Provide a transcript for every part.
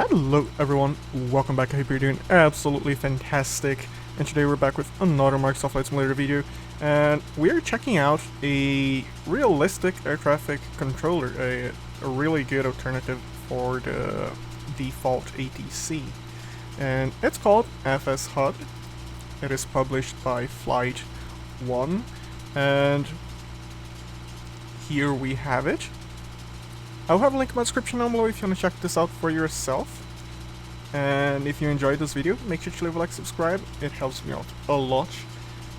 Hello everyone, welcome back. I hope you're doing absolutely fantastic. And today we're back with another Microsoft Flight Simulator video, and we're checking out a realistic air traffic controller, a really good alternative for the default ATC. And it's called FSHud. It is published by FlightOne, and here we have it. I'll have a link in my description down below if you want to check this out for yourself. And if you enjoyed this video, make sure to leave a like, subscribe. It helps me out a lot,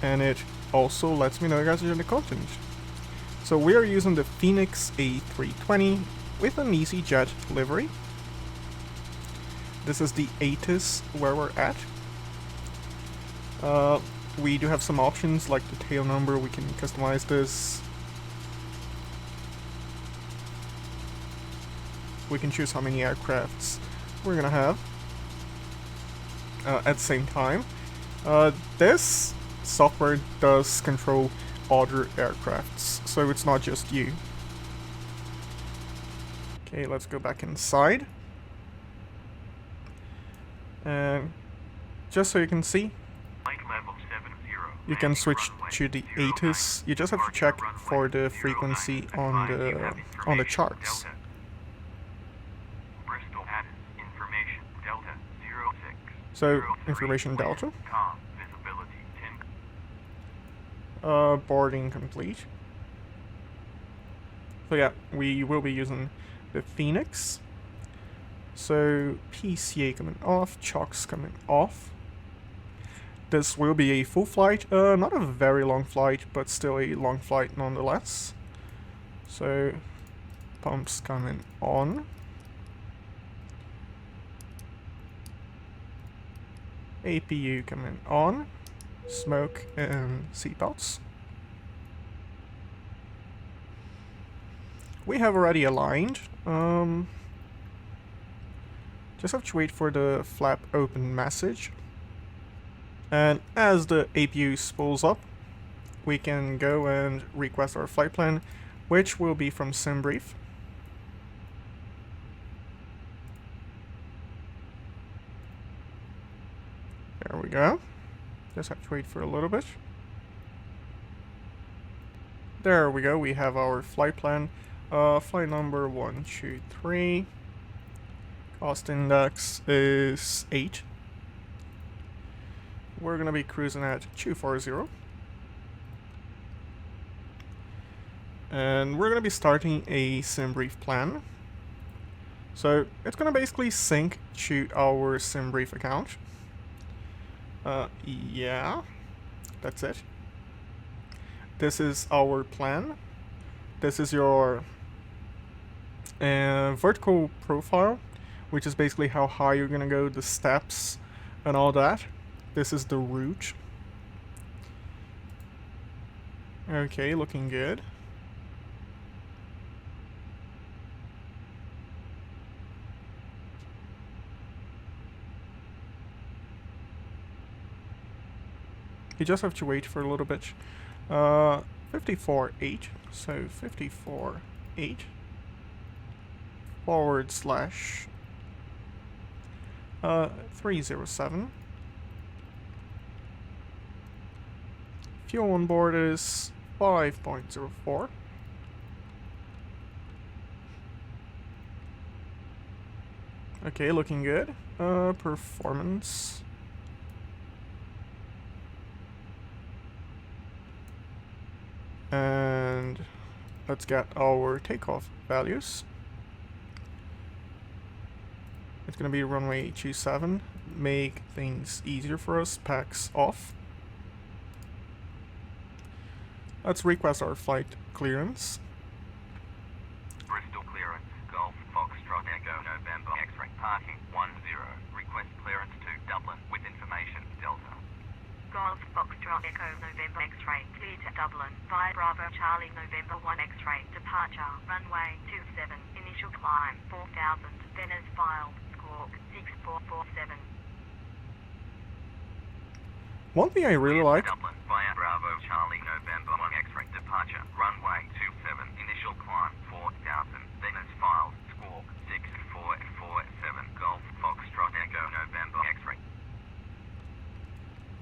and it also lets me know you guys enjoy the content. So we are using the Phoenix A320 with an EasyJet livery. This is the ATC where we're at. We do have some options like the tail number. We can customize this. We can choose how many aircrafts we're gonna have at the same time. This software does control other aircrafts, so it's not just you. Okay, let's go back inside. And just so you can see, you can switch to the ATC. You just have to check for the frequency on the charts. So, information delta. Boarding complete. So yeah, we will be using the Phoenix. So, PCA coming off, chocks coming off. This will be a full flight, not a very long flight, but still a long flight nonetheless. So, pumps coming on. APU coming on, smoke and seatbelts. We have already aligned. Just have to wait for the flap open message. And as the APU spools up, we can go and request our flight plan, which will be from SimBrief. There we go. Just have to wait for a little bit. There we go. We have our flight plan. Flight number 123. Cost index is 8. We're going to be cruising at 240. And we're going to be starting a SimBrief plan. So it's going to basically sync to our SimBrief account. Yeah, that's it. This is our plan. This is your vertical profile, which is basically how high you're gonna go, the steps and all that. This is the route. Okay, looking good. You just have to wait for a little bit. 54.8, so 54.8 / 307. Fuel on board is 5.04. Okay, looking good. Performance. And let's get our takeoff values. It's going to be runway 27. Make things easier for us. Packs off. Let's request our flight clearance. Bristol clearance. Golf Foxtrot Echo November X-ray parking 10. Request clearance to Dublin with information Delta. Golf Foxtrot Echo November X-ray clear to Dublin via Bravo Charlie November 1 X-ray departure runway 27 initial climb 4000 then as filed squawk 6447. One thing I really like, Dublin via Bravo Charlie November 1 X-ray departure runway 27 initial climb 4000 then as filed squawk 6447 Golf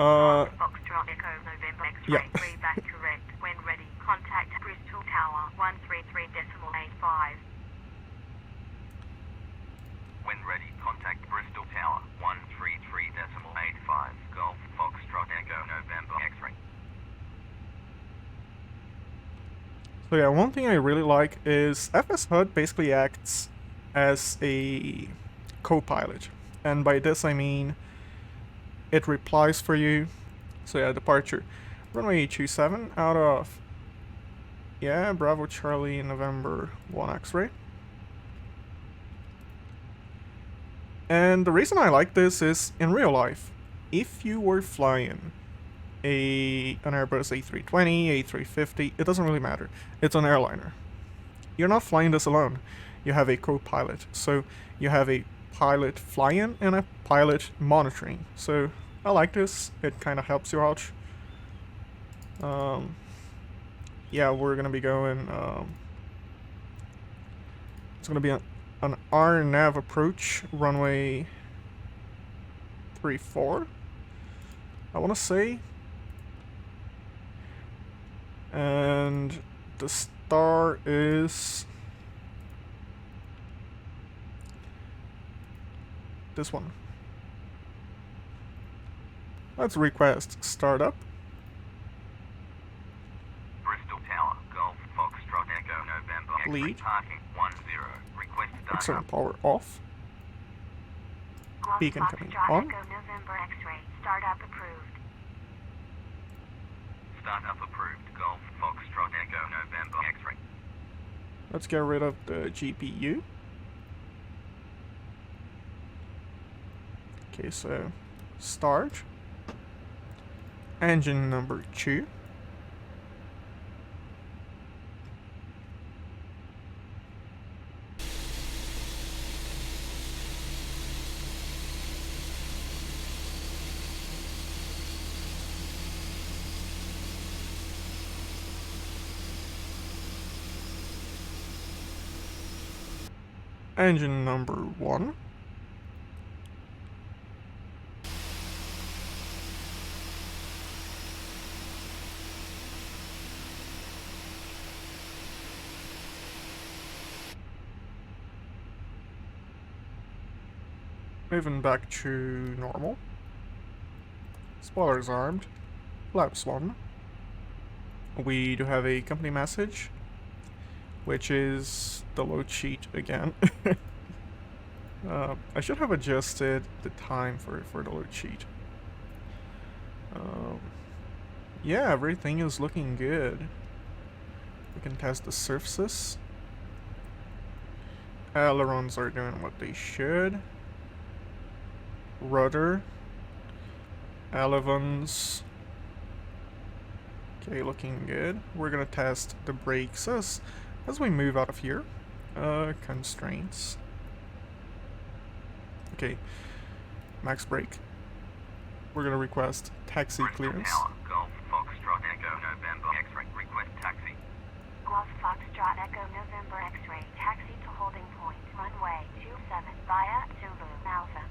Foxtrot Echo November X-ray yeah. 3 back correct. When ready, contact Bristol Tower 133.85. When ready, contact Bristol Tower 133.85. Golf Foxtrot Echo November X-ray. So yeah, one thing I really like is FSHud basically acts as a co-pilot. And by this I mean it replies for you. So yeah, departure. Runway 27 out of, yeah, Bravo Charlie November 1 X-ray. And the reason I like this is, in real life, if you were flying an Airbus A320, A350, it doesn't really matter. It's an airliner. You're not flying this alone. You have a co-pilot. So you have a pilot flying and a pilot monitoring. So I like this. It kind of helps you out. Yeah, we're gonna be going. It's gonna be an RNAV approach, runway 34. I want to say. And the star is this one. Let's request startup. Bristol Tower, Golf Foxtrot Echo November X-ray Lead. parking 10. Request External startup. power off. Golf Beacon coming Foxtrot on. Echo November X-ray startup approved. Startup approved. Golf Foxtrot Echo November X-ray. Let's get rid of the GPU. Okay, so start. Engine number 2. Engine number 1. Moving back to normal. Spoilers armed. Flaps 1. We do have a company message, which is the load sheet again. I should have adjusted the time for the load sheet. Yeah, everything is looking good. We can test the surfaces. Ailerons are doing what they should. Rudder. Elevons. Okay, looking good. We're gonna test the brakes as we move out of here. Constraints. Okay, max brake. We're gonna request taxi Bristol clearance. Tower, Golf Foxtrot Echo November X-ray. Request taxi. Golf Foxtrot Echo November X-ray taxi to holding point runway 27 via Zulu Alpha.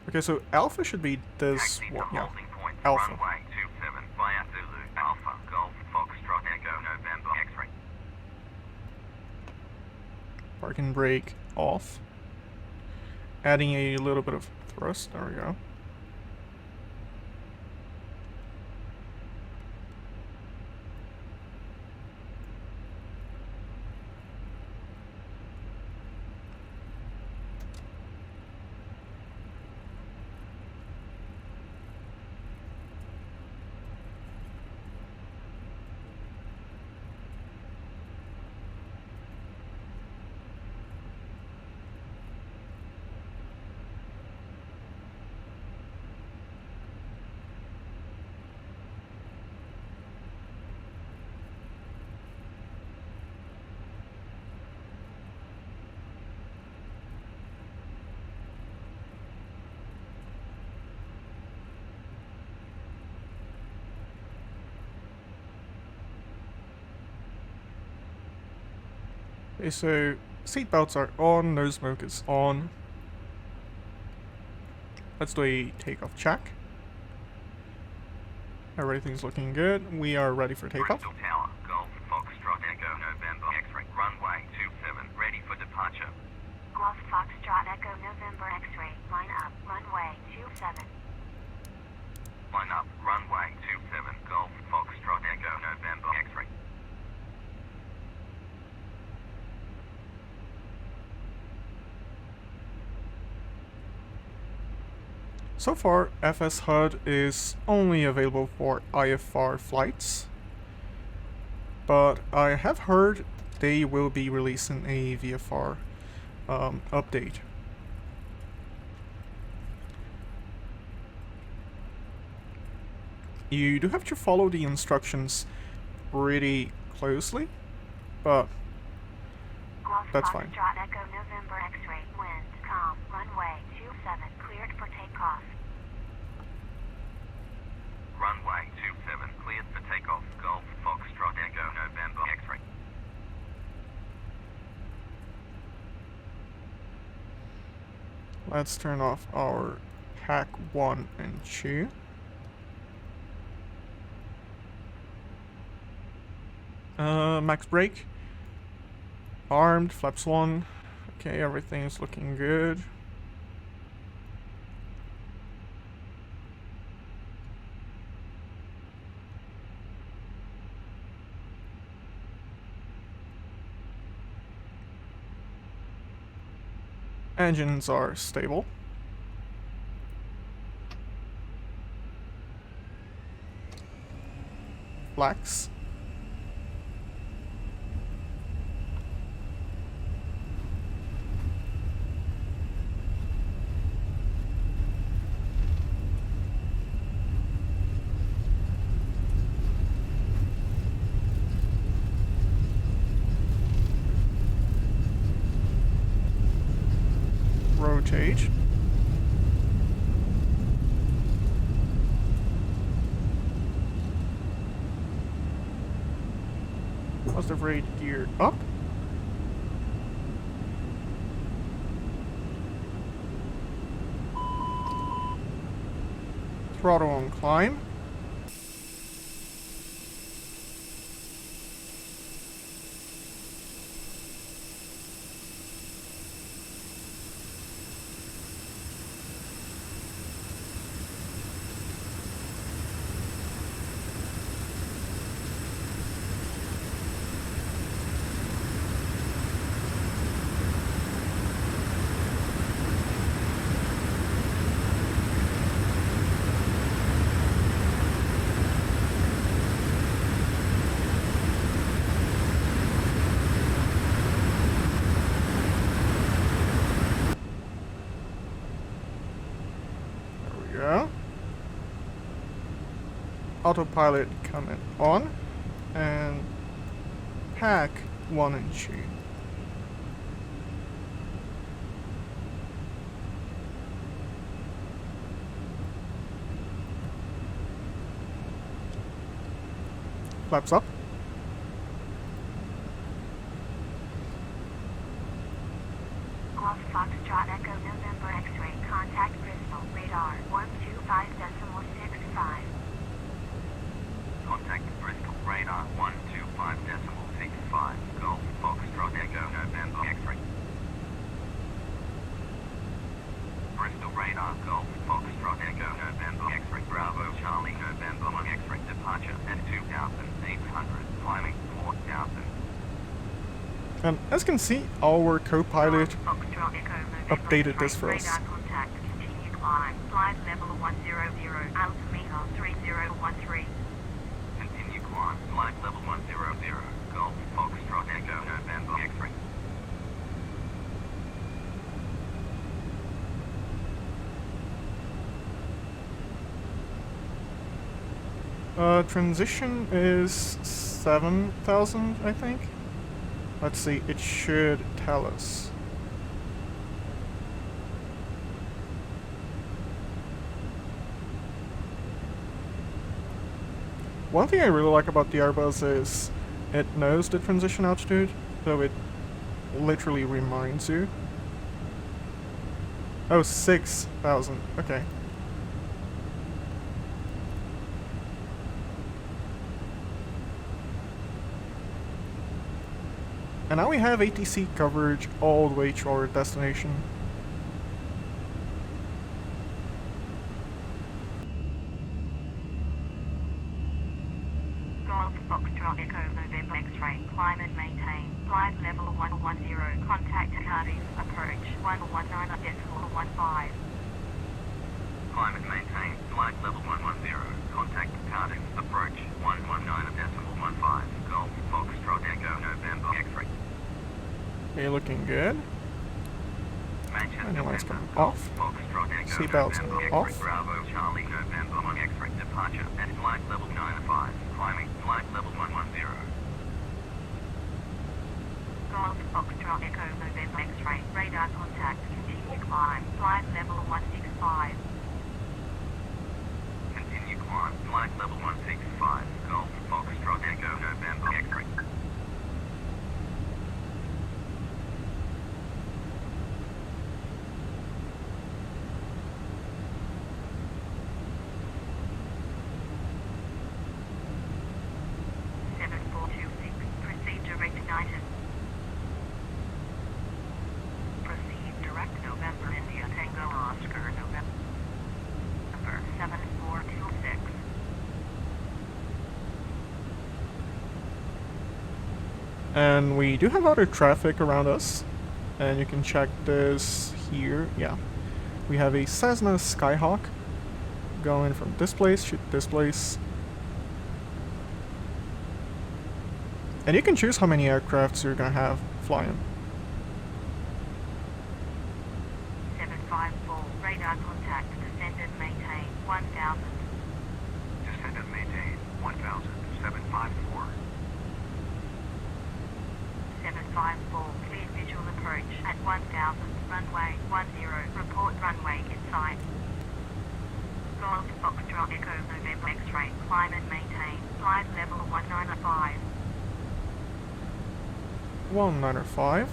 Okay, so Alpha should be this Taxi to one. Yeah, holding point. Alpha. Runway 27 via Zulu Alpha. Golf Foxtrot Echo November X-ray. Parking brake off. Adding a little bit of thrust. There we go. Okay, so seatbelts are on, no smoke is on. Let's do a takeoff check. Everything's looking good. We are ready for takeoff. Bristol Tower, Golf, Foxtrot, Echo, November, X-ray, runway 27, ready for departure. Golf Foxtrot Echo November X-ray, line up, runway 27. Line up, runway 27, Golf, Foxtrot, Echo, November, X-ray. So far, FSHud is only available for IFR flights, but I have heard they will be releasing a VFR update. You do have to follow the instructions pretty closely, but Golf that's fine. Foxtrot Echo November X-ray, wind, calm, runway 27, cleared for takeoff. Runway 27, cleared for takeoff, Golf, Foxtrot, Echo, November, X-ray. Let's turn off our hack 1 and 2. Max brake. Armed, flaps 1. Okay, everything is looking good. Engines are stable. Flax. Rotate. Positive rate gear up. Throttle on climb. Yeah. Autopilot coming on, and pack 1 and 2. Flaps up. Golf Foxtrot Echo November X-ray, contact Bristol, radar 125.65. Contact Bristol, radar 125.65, Golf, Foxtrot, Echo, November, X-ray. Bristol radar, Golf, Foxtrot, Echo, November, X-ray, Bravo, Charlie, November, 1 X-ray, departure at 2,800, climbing 4,000. As you can see, our co-pilot Foxtrot Echo November updated this X-ray, for us. radar contact, continue climb, flight level 100, altimeter 3013. Continue climb, flight level 100, Golf, Foxtrot, Echo, November, X-ray. Transition is 7,000, I think. Let's see, it should tell us. One thing I really like about the Airbus is it knows the transition altitude, so it literally reminds you. Oh, 6,000, okay. And now we have ATC coverage all the way to our destination. Golf Foxtrot Echo November X-ray. Climb and maintain. Flight level 110. Contact Cardiff. Approach 119.15. Climb and maintain. Flight level 110. Contact Cardiff. Approach 119.15. Golf Foxtrot Echo November X-ray. Okay, looking good. Manchester Anyone's November, coming Golf off. Foxtrot Echo Seatbelts November off. X-ray Bravo Charlie November 1 X-ray departure at flight level 95. Climbing flight level 110. Golf Foxtrot Echo November X-ray. Radar contact. Continue climb. Flight level 165. Continue climb flight level 165. Golf Foxtrot Echo November X-ray. Proceed direct United. Proceed direct November India Tango Oscar November 7426. And we do have other traffic around us. And you can check this here. Yeah. We have a Cessna Skyhawk going from this place to this place. And you can choose how many aircrafts you're gonna have flying. 754. Radar contact. Descend and maintain 1000. Descend and maintain 1000. 754. 754. Clear visual approach at 1000. Runway 10. Report runway in sight. Golf Foxtrot Echo November X-ray. Climb and maintain. Flight level 195. 195.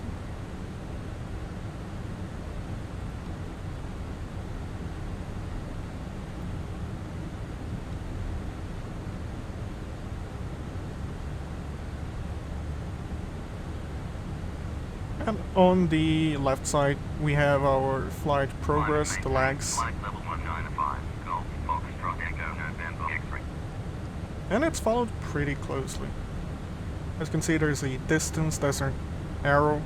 And on the left side, we have our flight progress, the lags, Flight level 195. Golf Foxtrot Echo November X-ray. and it's followed pretty closely. As you can see, there's a distance, there's an arrow.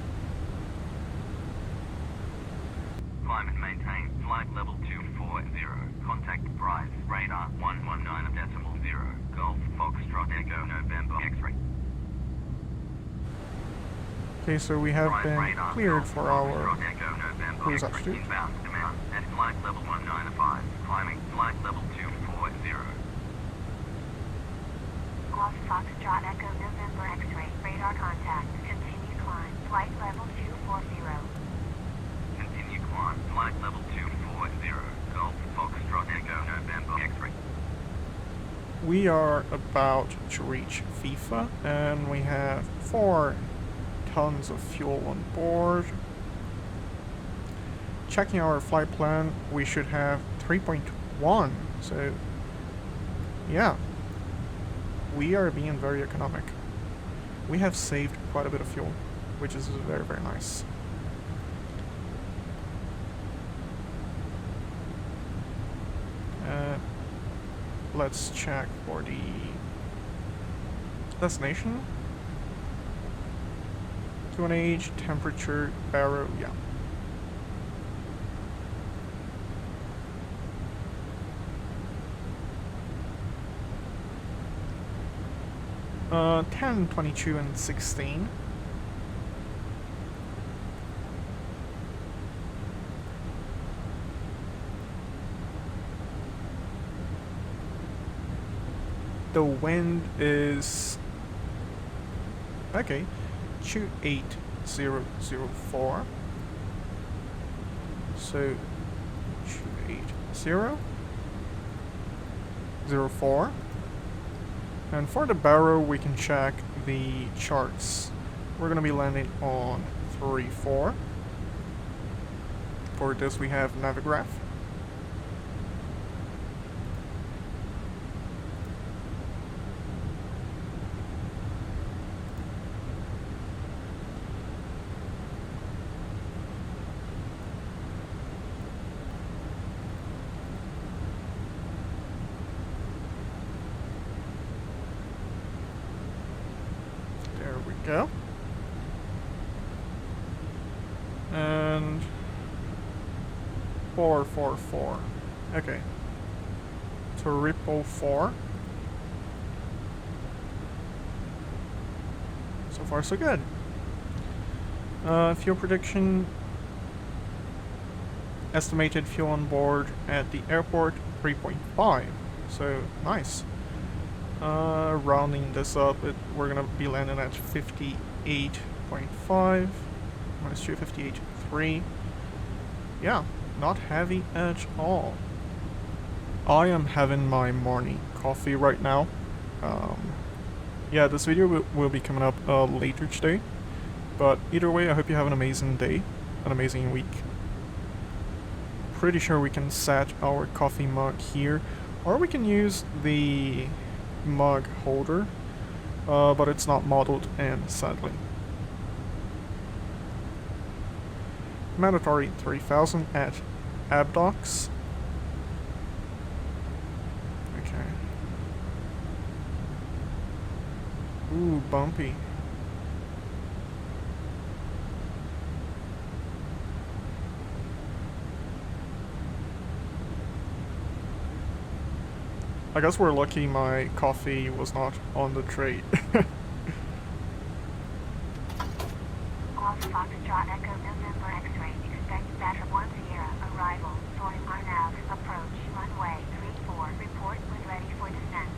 Climb and maintain flight level 240. Contact price radar 119.0. Golf Foxtrot Echo November X-ray. Okay, so we have Price been radar, cleared Golf for our Foxtrot Echo November cruise X-ray. altitude. Inbound command at flight level 195. Climbing flight level 240. Golf Foxtrot Echo November X-ray. Radar contact. Continue climb. Flight level 240. Continue climb flight level 240. Golf Foxtrot Echo November X-ray. We are about to reach FIFA, and we have 4 tons of fuel on board. Checking our flight plan, we should have 3.1, so yeah, we are being very economic. We have saved quite a bit of fuel, which is very, very nice. Let's check for the destination. QNH, temperature, barrow, yeah. Uh, 10, 22, and 16. The wind is okay, 28004. So 28004. And for the barrow, we can check the charts. We're gonna be landing on 34. For this, we have Navigraph. go. And 444. Okay. Triple 4. So far, so good. Fuel prediction. Estimated fuel on board at the airport 3.5. So nice. Rounding this up, we're gonna be landing at 58.5. Minus 258.3. Yeah, not heavy at all. I am having my morning coffee right now. Yeah, this video will be coming up later today. But either way, I hope you have an amazing day, an amazing week. Pretty sure we can set our coffee mug here, or we can use the mug holder, but it's not modeled in, sadly. Mandatory 3000 at Addons. Okay. Ooh, bumpy. I guess we're lucky my coffee was not on the tray. Golf Foxtrot Echo November X-ray. Expect Battery 1 Sierra. Arrival. Soaring RNAV. Approach. Runway 34. Report when ready for descent.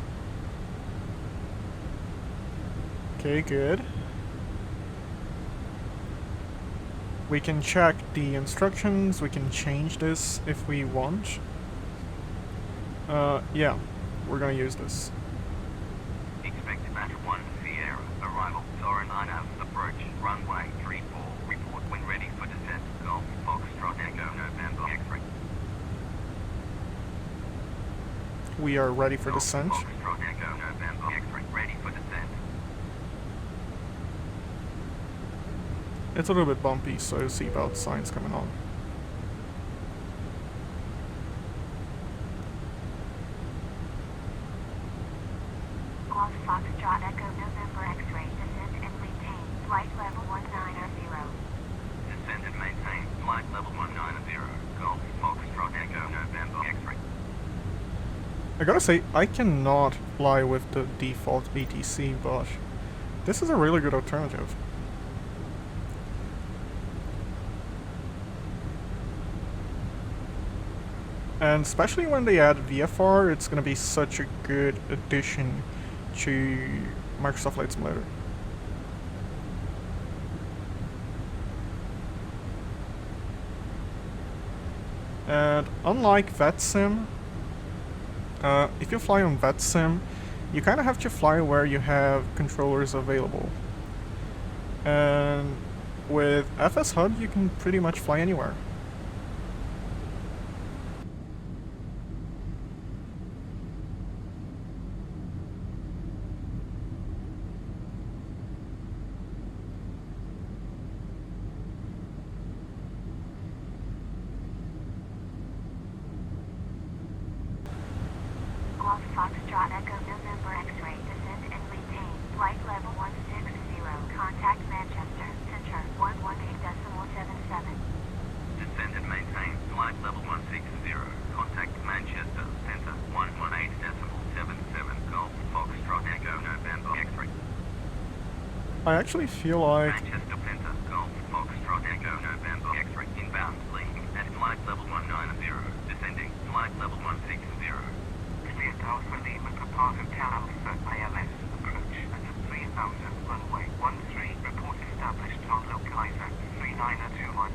Okay, good. We can check the instructions. We can change this if we want. Yeah. We're gonna use this. Expected Batch 1 Sierra. Arrival. Soaring RNAV. Approach. Runway 34. Report when ready for descent. Golf Foxtrot Echo November X-ray. We are ready for Golf descent. Foxtrot Echo November X-ray. Ready for descent. It's a little bit bumpy, so seatbelt signs coming on. Golf Foxtrot Echo November X-ray. Descend and maintain. Flight level 190. Descend and maintain. Flight level 190. Golf Foxtrot Echo November X-ray. I gotta say, I cannot fly with the default ATC, but this is a really good alternative. And especially when they add VFR, it's gonna be such a good addition to Microsoft Flight Simulator. And unlike VetSim, if you fly on VetSim, you kind of have to fly where you have controllers available. And with FSHud, you can pretty much fly anywhere. Golf Foxtrot Echo November X-ray. Descend and maintain. Flight level 160. Contact Manchester. Center 118.77. Descend and maintain. Flight level 160. Contact Manchester. Center 118.77. Golf Foxtrot Echo November X-ray. I actually feel like Manchester Center. Golf Foxtrot Echo November X-ray. Inbound. Leaving at flight level 190. Descending. Flight level 160. Clear Alpha Lima Papa Tower for ILS. Approach at 3000. Runway 13. Report established on localizer 3921.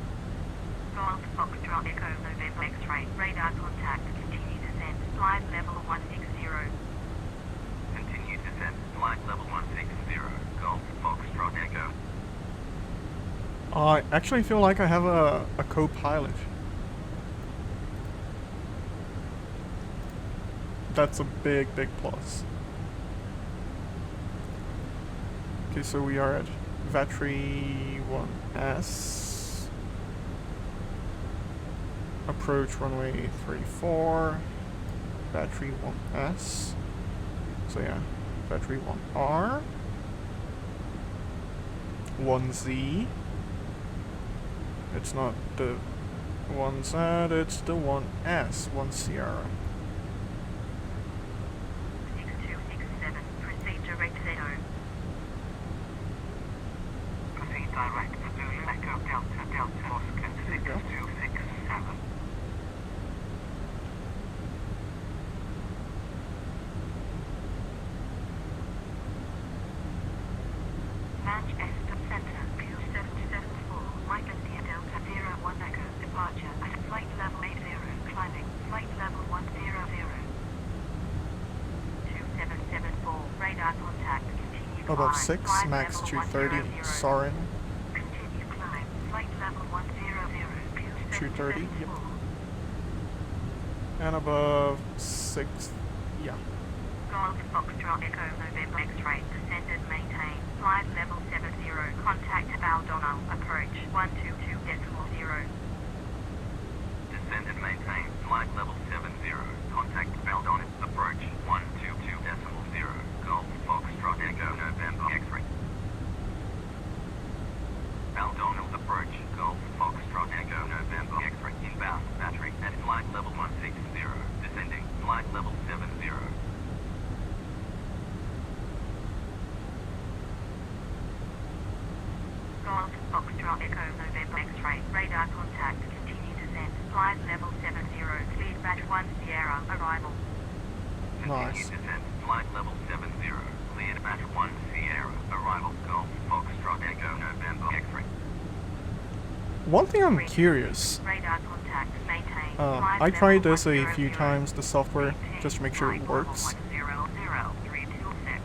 Golf Foxtrot Echo November X-ray. Radar contact. Continue descent. Flight level 160. Continue descent. Flight level 160. Golf Foxtrot Echo. I actually feel like I have a co-pilot. That's a big, big plus. Okay, so we are at Battery 1S. Approach runway 34. Battery 1S. So yeah, Battery 1R. 1Z. It's not the 1Z, it's the 1S, 1 Sierra. 6267, proceed direct ZO. Proceed direct to Echo Delta Delta Oscar 6267. Manchester Centre, Q774, Mike India Delta 01 Echo, departure at flight level 80, climbing, flight level 100. 2774, radar contact, continue climb. Above 6, flight max level 230, 100. Soarin. Continue climb, flight level 100, Q774. 230, yep. And above 6, yeah. Golf Foxtrot Echo November X-ray, descend and maintain, flight level 70, contact Addons, approach 122.0. Descend and maintain. Flight level 70. Contact Addons. Approach 122.0. Golf Foxtrot Echo November X-ray. Addons approach. Golf Foxtrot Echo November X-ray. Inbound battery at flight level 160. Descending. Flight level 70. Golf Foxtrot Echo November X-ray, radar contact, continue descent, flight level 70, cleared batch 1 Sierra, arrival. Nice. Continue descent. Flight level 70. Cleared batch 1 Sierra, arrival. Golf Foxtrot Echo November X-ray. One thing I'm curious, Radar contact, maintain, I tried this a few times, the software, just to make sure it works. 100,326.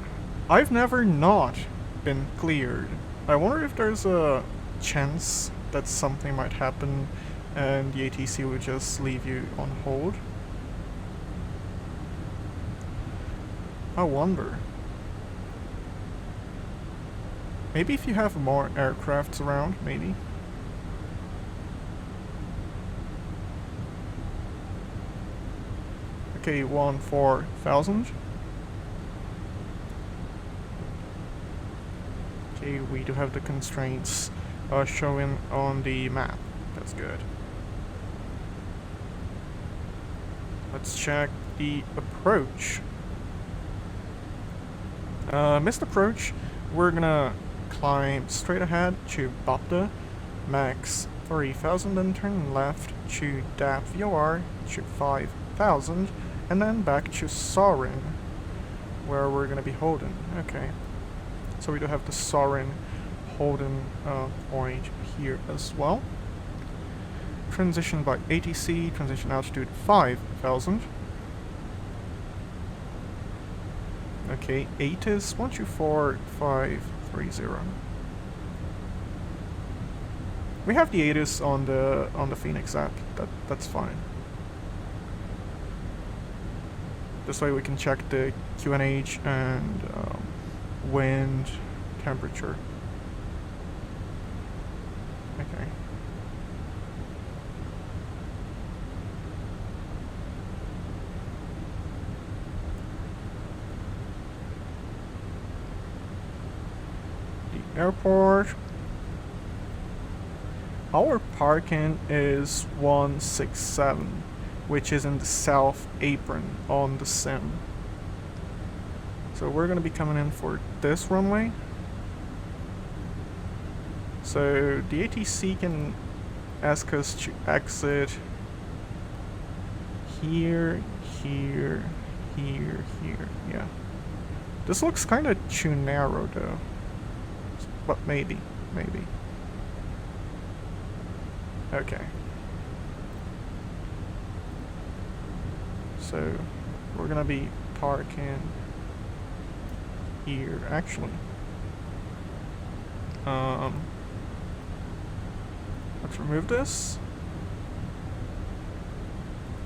I've never not been cleared. I wonder if there's a chance that something might happen and the ATC would just leave you on hold. I wonder. Maybe if you have more aircrafts around, maybe. Okay, 14,000. Okay, we do have the constraints showing on the map. That's good. Let's check the approach. Missed approach. We're gonna climb straight ahead to Bapta, max 3,000, then turn left to DAP VOR to 5,000, and then back to Soarin, where we're gonna be holding. Okay. So we do have the Soarin holding point here as well. Transition by ATC, transition altitude 5,000. Okay, ATIS 124530. We have the ATIS on the Phoenix app. That's fine. This way we can check the QNH and wind, temperature. Okay. The airport. Our parking is 167, which is in the south apron on the sim. So we're going to be coming in for this runway. So the ATC can ask us to exit here, here, here, here. Yeah. This looks kind of too narrow though. But maybe. Okay. So we're going to be parking here, actually. Let's remove this.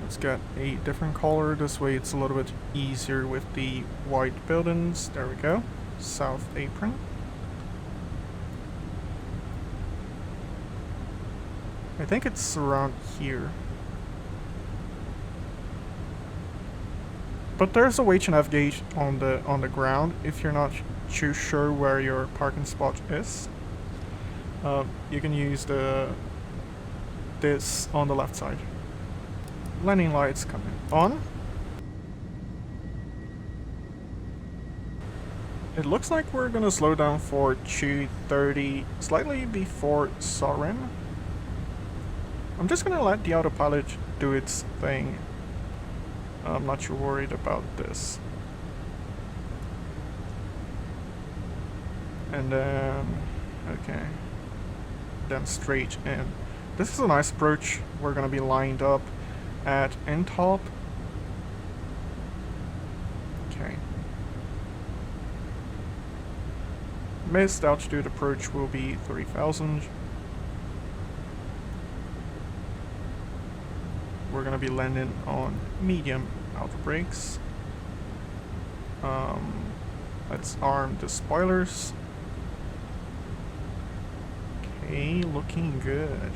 Let's get a different color. This way it's a little bit easier with the white buildings. There we go. South apron. I think it's around here. But there's a H&F gate on the ground if you're not too sure where your parking spot is. you can use this on the left side. Landing lights coming on. It looks like we're gonna slow down for 230, slightly before Soren. I'm just gonna let the autopilot do its thing. I'm not too worried about this. And then, okay, then straight in. This is a nice approach. We're gonna be lined up at top. Okay. Missed altitude approach will be 30,000. We're gonna be landing on medium outer brakes. Let's arm the spoilers. Okay, looking good.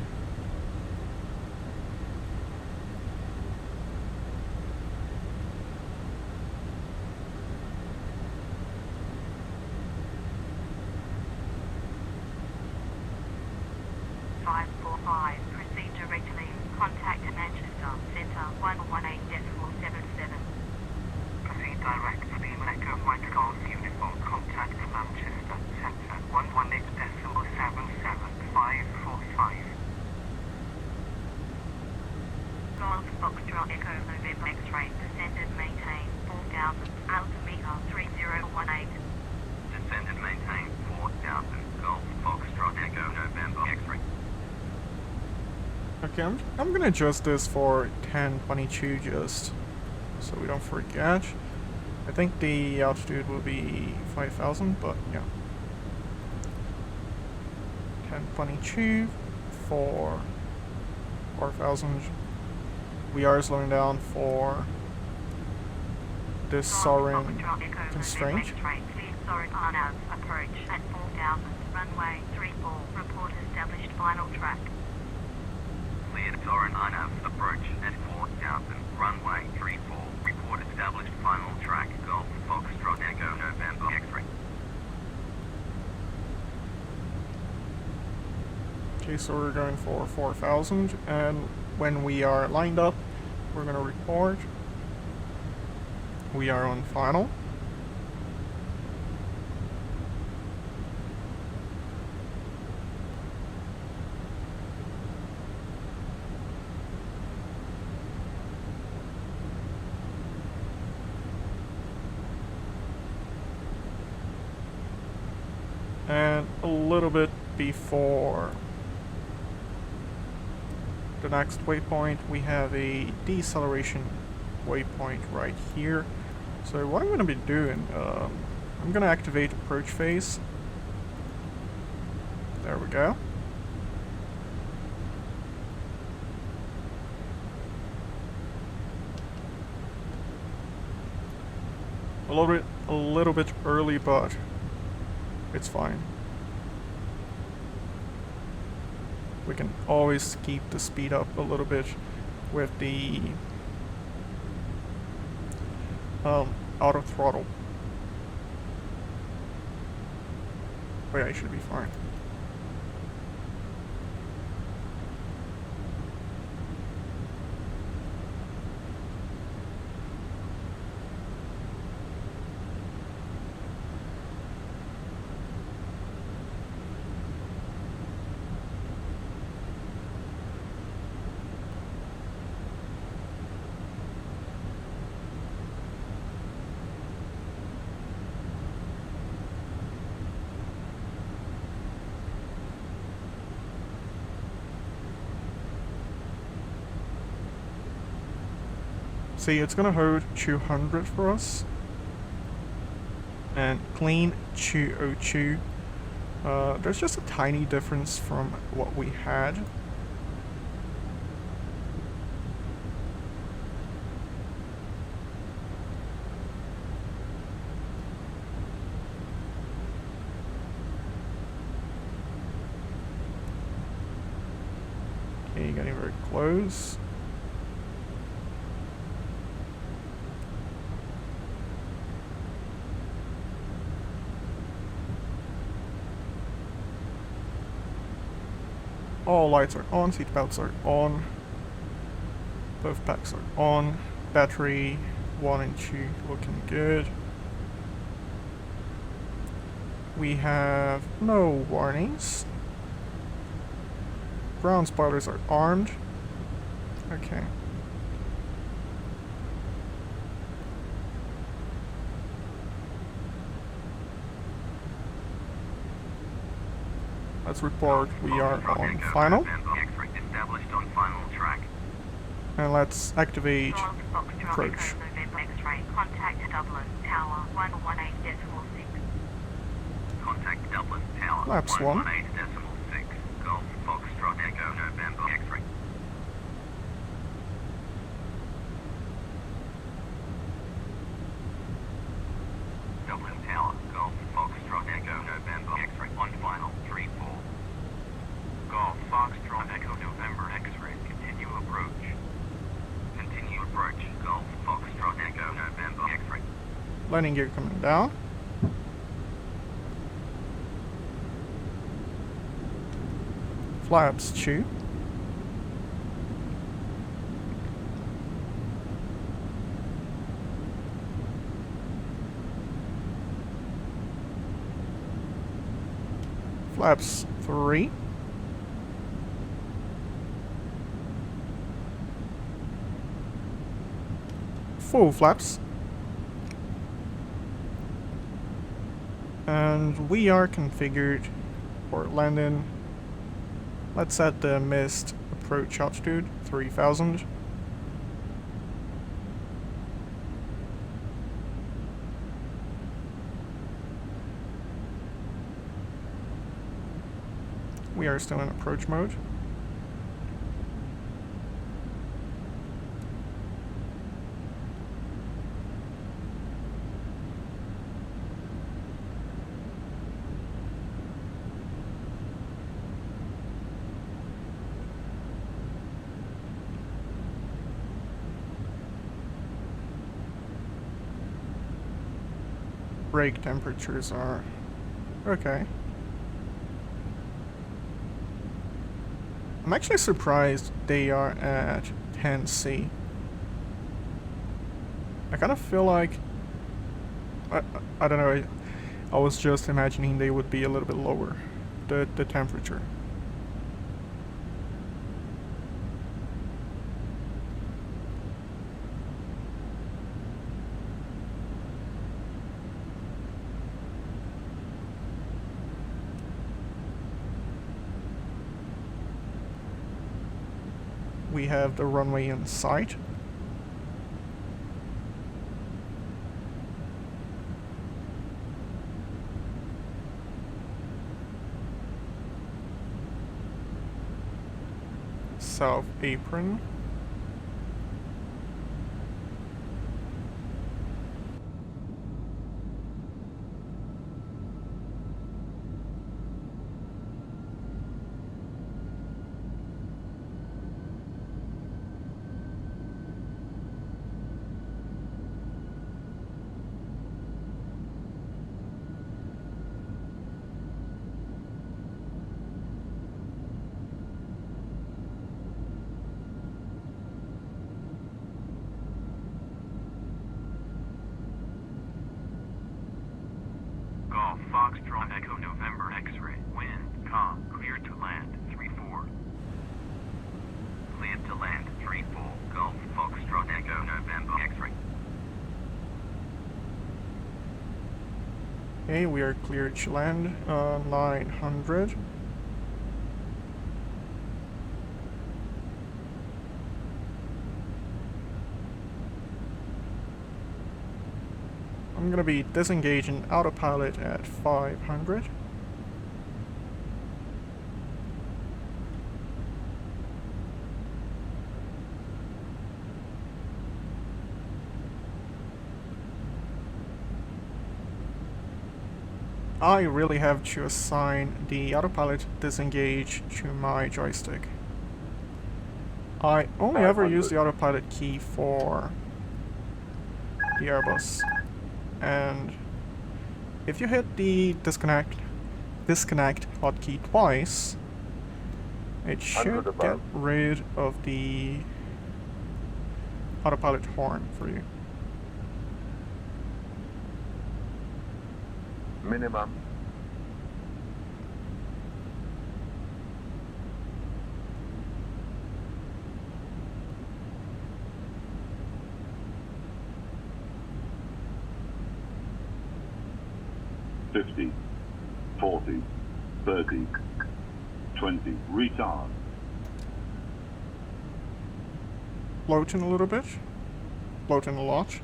Proceed directly. Contact Manchester Centre 118.77. Proceed direct. Beam Echo Mike Golf Uniform. Contact Manchester Centre 118.77545. Golf Foxtrot Echo November X-ray. Descend and maintain 4,000. Altimeter 3018. Descend and maintain 4,000. Golf Foxtrot Echo November X-ray. Okay, I'm gonna adjust this for 1022 just so we don't forget. I think the altitude will be 5,000, but yeah. 1022 for 4,000. We are slowing down for this Soren constraint. Soren Addons approach at 4,000. Runway 34. Report established final track. Cleared Soren Addons approach at 4,000. Runway 34. Report established final track. Golf Foxtrot Echo November X-ray. Okay, so we're going for 4,000, and when we are lined up, we're going to report. We are on final. And a little bit before the next waypoint, we have a deceleration waypoint right here. So what I'm going to be doing, I'm going to activate approach phase. There we go. A little bit early, but it's fine. We can always keep the speed up a little bit with the auto throttle. Oh yeah, I should be fine. See, it's gonna hold 200 for us. And clean 202. There's just a tiny difference from what we had. Okay, getting very close. All lights are on, seat belts are on, both packs are on, battery 1 and 2 looking good. We have no warnings. Ground spoilers are armed. Okay. Let's report we are on final. X-ray established on final track. And let's activate Golf Foxtrot approach. Echo November X-ray. Contact Dublin Tower 118.6. Contact Dublin Tower Flaps 1. 118.6. Golf Foxtrot Echo November X-ray. Dublin Tower, Golf Foxtrot Echo November X-ray on final 3-4. Golf Foxtrot Echo November X-ray. Continue approach. Continue approach. Golf Foxtrot Echo November X-ray. Landing gear coming down. Flaps 2. Flaps 3. Full flaps. And we are configured for landing. Let's set the missed approach altitude 3000. We are still in approach mode. Brake temperatures are okay. I'm actually surprised they are at 10C. I kind of feel like I don't know. I was just imagining they would be a little bit lower, the temperature. We have the runway in sight. South apron. Golf Foxtrot Echo November X-ray. Wind, calm, clear to land 3-4. Cleared to land 3-4. Golf Foxtrot Echo November X-ray. Okay, we are cleared to land 900. I'm gonna be disengaging autopilot at 500. I really have to assign the autopilot disengage to my joystick. I only ever use the autopilot key for the Airbus. And if you hit the disconnect hotkey twice, It should get rid of the autopilot horn for you. Minimum. $50, $40, $30, $20, retard. Floating a little bit. Floating a lot.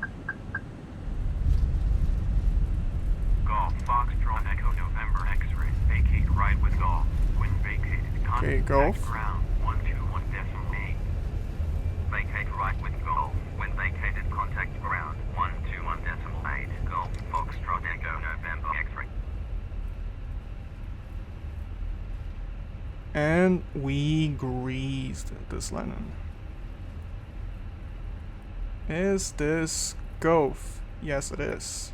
Golf, Foxtrot, Echo, November, X-ray. Vacate right with golf. When vacated, Okay, golf. ground 121.8. Vacate right with golf. When vacated, contact ground 121.8. Golf, Foxtrot, Echo, November, X-ray. And we greased this Lennon. Is this Golf? Yes, it is.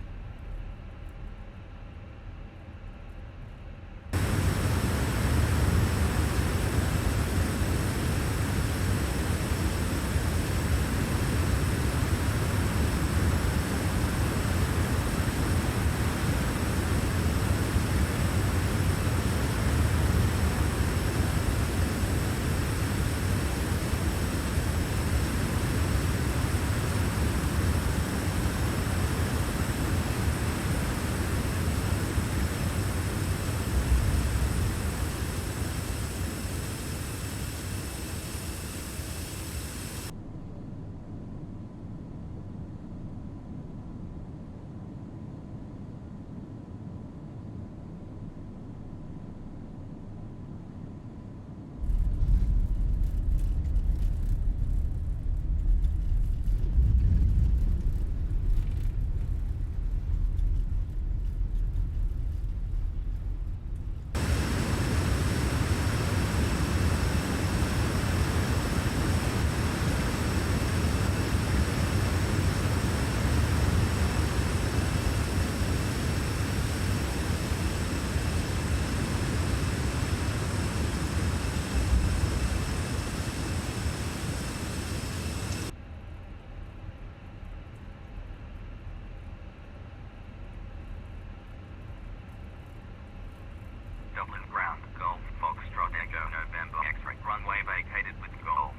Dublin ground, Golf, Foxtrot, Echo, November, X-ray. Runway vacated with golf.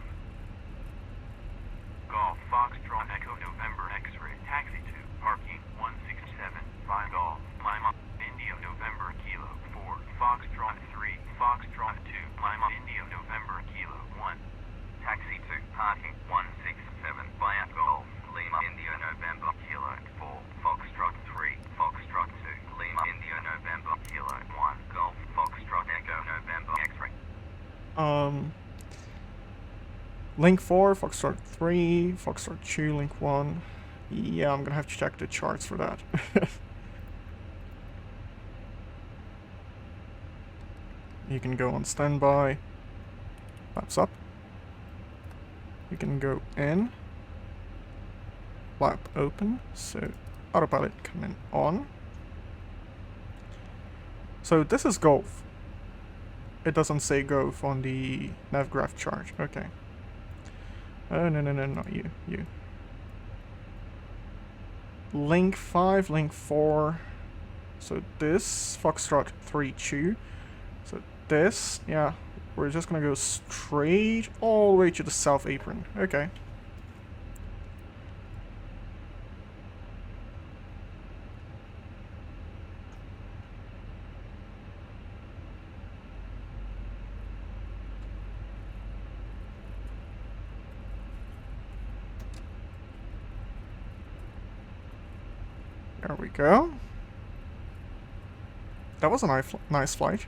Golf, Foxtrot, Echo, November, X-ray. Taxi to parking 167, 5 Golf. Lima, India, November, Kilo 4. Foxtrot 3, Foxtrot 2, Lima, India, November, Kilo 1. Taxi to parking 167 via Golf. Lima, India, November, Kilo 4. Foxtrot 3, Foxtrot 2, Lima, India, November, Kilo 1. Golf, Foxtrot, Echo, November, X-ray. Link 4, Foxtrot 3, Foxtrot 2, Link 1. Yeah, I'm gonna have to check the charts for that. You can go on standby. Flaps up. You can go in. Flap open. So autopilot coming on. So this is Golf. It doesn't say Golf on the navgraph chart. Okay. Oh, no, not you. You. Link 5, Link 4. So this, Foxtrot 3 2. So this, yeah, we're just gonna go straight all the way to the south apron. Okay. There we go. That was a nice flight.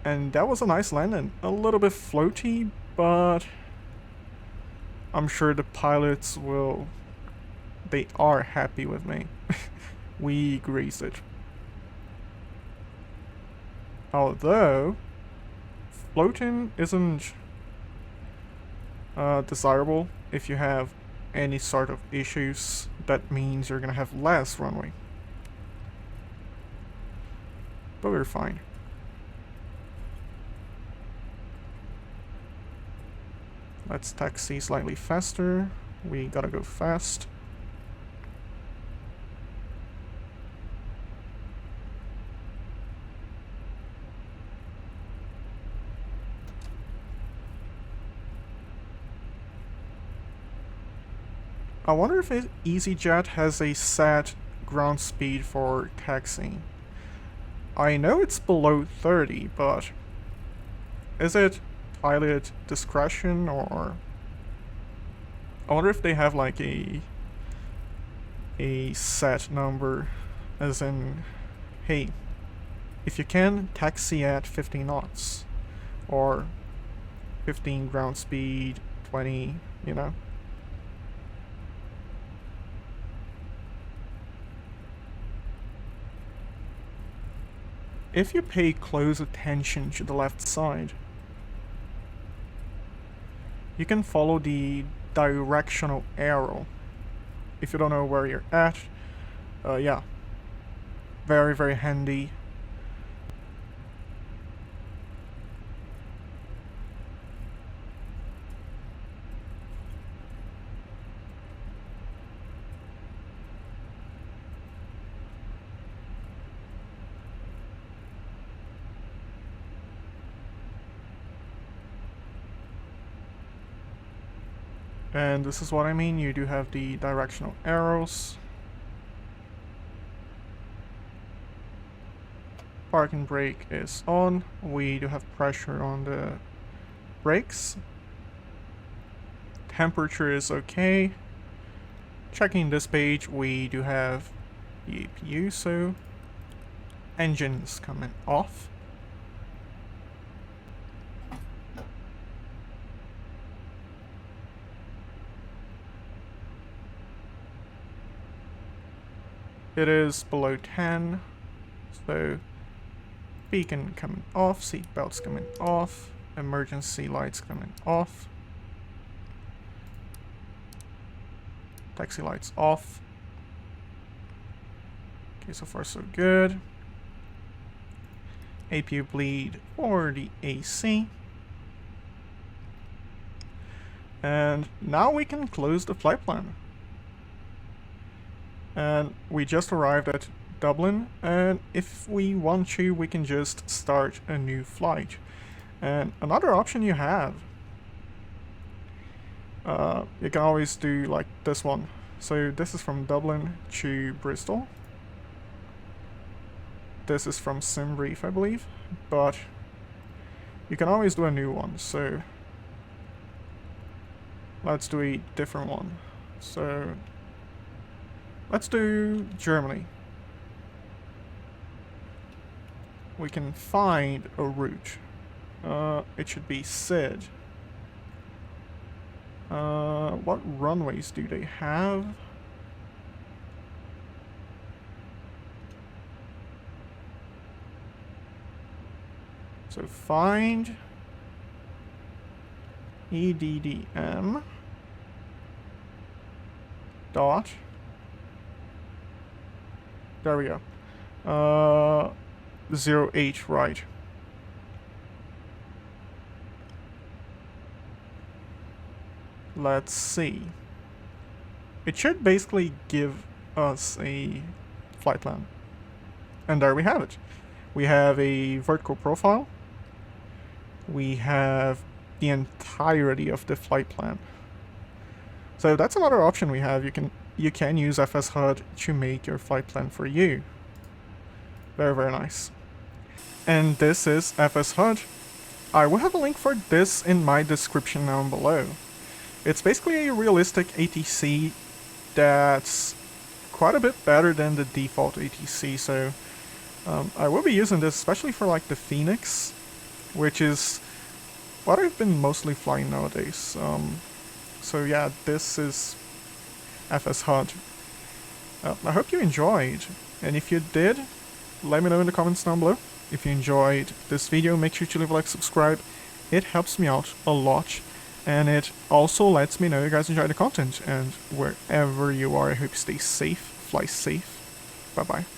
And that was a nice landing. A little bit floaty, but I'm sure the pilots they are happy with me. We greased it. Although, floating isn't desirable if you have any sort of issues. That means you're gonna have less runway. But we're fine. Let's taxi slightly faster. We gotta go fast. I wonder if EasyJet has a set ground speed for taxiing. I know it's below 30, but is it pilot discretion, or I wonder if they have like a set number, as in, hey, if you can, taxi at 50 knots, or 15 ground speed, 20, you know? If you pay close attention to the left side, you can follow the directional arrow. If you don't know where you're at, yeah, very, very handy. And this is what I mean, you do have the directional arrows. Parking brake is on. We do have pressure on the brakes. Temperature is okay. Checking this page, we do have the APU, so engines coming off. It is below 10, so beacon coming off, seat belts coming off, emergency lights coming off, taxi lights off. Okay, so far so good. APU bleed for the AC. And now we can close the flight plan. And we just arrived at Dublin, and if we want to, we can just start a new flight. And another option you have, you can always do like this one. So this is from Dublin to Bristol. This is from Simbrief, I believe, but you can always do a new one. So let's do a different one. So let's do Germany. We can find a route. It should be SID. What runways do they have? So find EDDM dot. There we go. 08, right. Let's see. It should basically give us a flight plan. And there we have it. We have a vertical profile. We have the entirety of the flight plan. So that's another option we have. You can use FSHud to make your flight plan for you. Very, very nice. And this is FSHud. I will have a link for this in my description down below. It's basically a realistic ATC that's quite a bit better than the default ATC, so I will be using this especially for like the Phoenix, which is what I've been mostly flying nowadays. So yeah, this is FSHud. I hope you enjoyed, and if you did, let me know in the comments down below. If you enjoyed this video, make sure to leave a like, subscribe. It helps me out a lot, and it also lets me know you guys enjoy the content. And wherever you are, I hope you stay safe, fly safe. Bye bye.